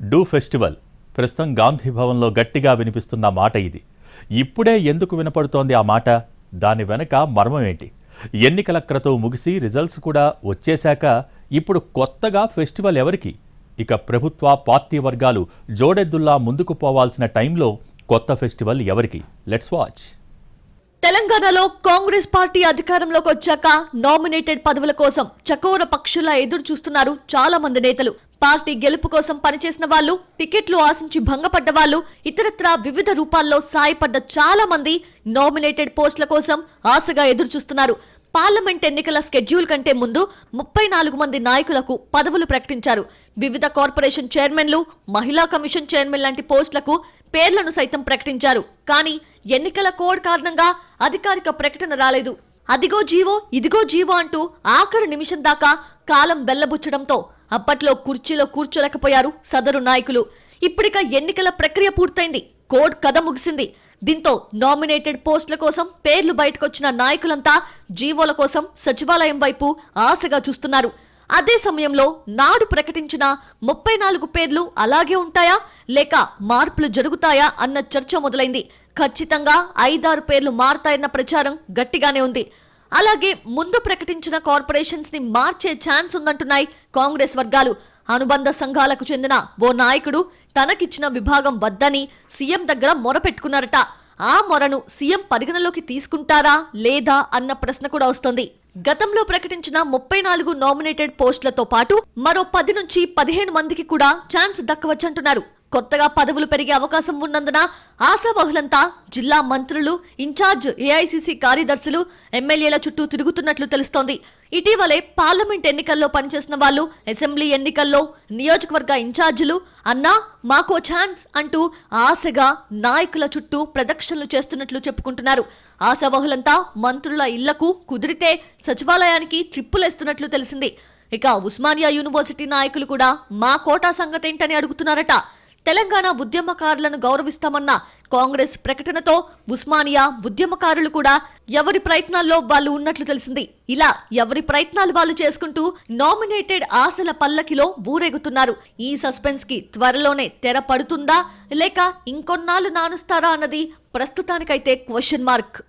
Do festival ప్రస్తుతం గాంధీ భవన్లో గట్టిగా వినిపిస్తున్న మాట ఇది. ఇప్పుడే ఎందుకు వినపడుతోంది ఆ మాట? దాని వెనక మర్మం ఏంటి? ఎన్నికల క్రతువు ముగిసి రిజల్ట్స్ కూడా వచ్చేశాక ఇప్పుడు కొత్తగా ఫెస్టివల్ ఎవరికి? ఇక ప్రభుత్వ పార్టీ వర్గాలు జోడెద్దుల్లా ముందుకు పోవాల్సిన టైంలో కొత్త ఫెస్టివల్ ఎవరికి? Let's watch. తెలంగాణలో కాంగ్రెస్ పార్టీ అధికారంలోకి వచ్చాక నామినేటెడ్ పదవుల కోసం చకోర పక్షులా ఎదురు చూస్తున్నారు చాలా మంది నేతలు. పార్టీ గెలుపు కోసం పనిచేసిన వాళ్ళు, టికెట్లు ఆశించి భంగపడ్డ వాళ్ళు, ఇతరత్రా వివిధ రూపాల్లో సాయపడ్డ చాలా మంది నామినేటెడ్ పోస్టుల కోసం ఆశగా ఎదురు చూస్తున్నారు. పార్లమెంట్ ఎన్నికల స్కెడ్యూల్ కంటే ముందు 34 మంది నాయకులకు పదవులు ప్రకటించారు. వివిధ కార్పొరేషన్ చైర్మన్లు, మహిళా కమిషన్ చైర్మన్ లాంటి పోస్టులకు పేర్లను సైతం ప్రకటించారు. కానీ ఎన్నికల కోడ్ కారణంగా అధికారిక ప్రకటన రాలేదు. అదిగో జీవో, ఇదిగో జీవో అంటూ ఆఖరు నిమిషం దాకా కాలం వెల్లబుచ్చడంతో అప్పట్లో కుర్చీలో కూర్చోలేకపోయారు సదరు నాయకులు. ఇప్పటిక ఎన్నికల ప్రక్రియ పూర్తయింది, కోడ్ కథ ముగిసింది. దీంతో నామినేటెడ్ పోస్టుల కోసం పేర్లు బయటకొచ్చిన నాయకులంతా జీవోల కోసం సచివాలయం వైపు ఆశగా చూస్తున్నారు. అదే సమయంలో నాడు ప్రకటించిన 34 పేర్లు అలాగే ఉంటాయా లేక మార్పులు జరుగుతాయా అన్న చర్చ మొదలైంది. ఖచ్చితంగా 5-6 పేర్లు మారతాయన్న ప్రచారం గట్టిగానే ఉంది. అలాగే ముందు ప్రకటించిన కార్పొరేషన్స్ ని మార్చే ఛాన్స్ ఉందంటున్నాయి కాంగ్రెస్ వర్గాలు. అనుబంధ సంఘాలకు చెందిన ఓ నాయకుడు తనకిచ్చిన విభాగం వద్దని సీఎం దగ్గర మొరపెట్టుకున్నారట. ఆ మొరను సీఎం పరిగణలోకి తీసుకుంటారా లేదా అన్న ప్రశ్న కూడా వస్తోంది. గతంలో ప్రకటించిన 34 నామినేటెడ్ పోస్టులతో పాటు మరో 10 నుంచి 15 మందికి కూడా ఛాన్స్ దక్కవచ్చంటున్నారు. కొత్తగా పదవులు పెరిగే అవకాశం ఉన్నందున ఆశావహులంతా జిల్లా మంత్రులు, ఇన్ఛార్జ్ ఏఐసీసీ కార్యదర్శులు, ఎమ్మెల్యేల చుట్టూ తిరుగుతున్నట్లు తెలుస్తోంది. ఇటీవలే పార్లమెంట్ ఎన్నికల్లో పనిచేసిన వాళ్ళు అసెంబ్లీ ఎన్నికల్లో నియోజకవర్గ ఇన్ఛార్జీలు అన్నా మాకో ఛాన్స్ అంటూ ఆశగా నాయకుల చుట్టూ ప్రదక్షిణలు చేస్తున్నట్లు చెప్పుకుంటున్నారు. ఆశావహులంతా మంత్రుల ఇళ్లకు, కుదిరితే సచివాలయానికి ట్రిప్పులేస్తున్నట్లు తెలిసింది. ఇక ఉస్మానియా యూనివర్సిటీ నాయకులు కూడా మా కోటా సంగతేంటని అడుగుతున్నారట. తెలంగాణ ఉద్యమకారులను గౌరవిస్తామన్న కాంగ్రెస్ ప్రకటనతో ఉస్మానియా ఉద్యమకారులు కూడా ఎవరి ప్రయత్నాల్లో వాళ్ళు ఉన్నట్లు తెలిసింది. ఇలా ఎవరి ప్రయత్నాలు వాళ్ళు చేసుకుంటూ నామినేటెడ్ ఆశల పల్లకిలో ఊరేగుతున్నారు. ఈ సస్పెన్స్ కి త్వరలోనే తెర పడుతుందా లేక ఇంకొన్నాళ్ళు నానుస్తారా అన్నది ప్రస్తుతానికైతే క్వశ్చన్ మార్క్.